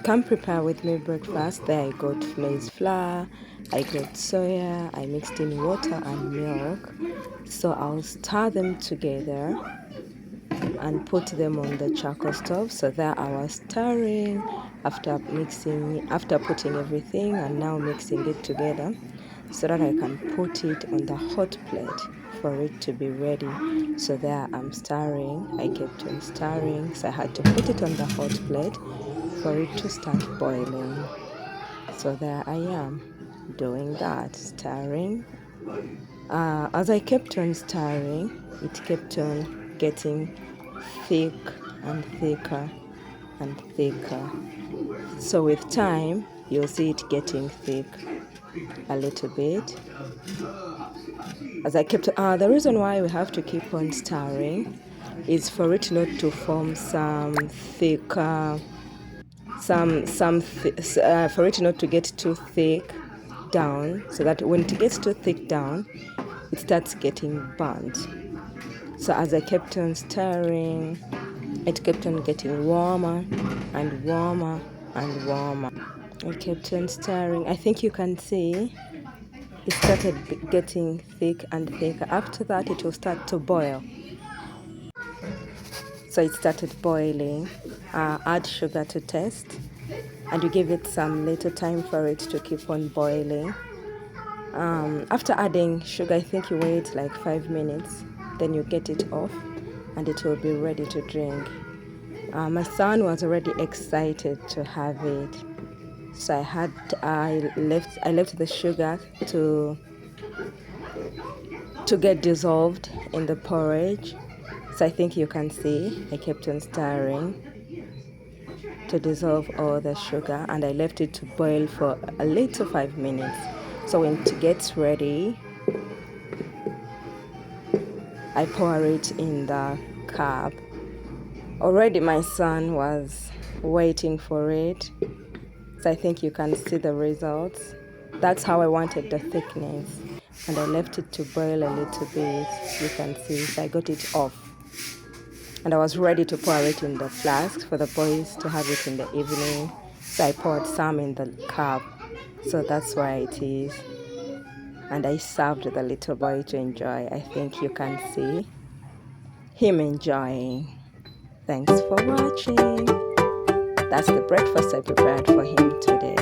Come prepare with me breakfast. There I got maize flour, I got soya, I mixed in water and milk. So I'll stir them together and put them on the charcoal stove. So there I was stirring after putting everything and now mixing it together so that I can put it on the hot plate for it to be ready. So there I'm stirring. I kept on stirring, so I had to put it on the hot plate for it to start boiling. So there I am doing that, stirring. As I kept on stirring, it kept on getting thick and thicker and thicker. So with time, you'll see it getting thick a little bit. As I kept, the reason why we have to keep on stirring is for it not to form some thicker, for it not to get too thick down, so that when it gets too thick down, it starts getting burnt. So as I kept on stirring, it kept on getting warmer and warmer and warmer. I kept on stirring. I think you can see it started getting thick and thicker. After that, it will start to boil. So it started boiling. Add sugar to taste, and you give it some little time for it to keep on boiling. After adding sugar, I think you wait like 5 minutes, then you get it off and it will be ready to drink. My son was already excited to have it, so I left the sugar to get dissolved in the porridge. So I think you can see I kept on stirring to dissolve all the sugar, and I left it to boil for a little 5 minutes. So when it gets ready, I pour it in the cup. Already my son was waiting for it, so I think you can see the results. That's how I wanted the thickness, and I left it to boil a little bit. You can see, so I got it off, and I was ready to pour it in the flask for the boys to have it in the evening. So I poured some in the cup, so that's why it is, and I served the little boy to enjoy. I think you can see him enjoying. Thanks for watching. That's the breakfast I prepared for him today.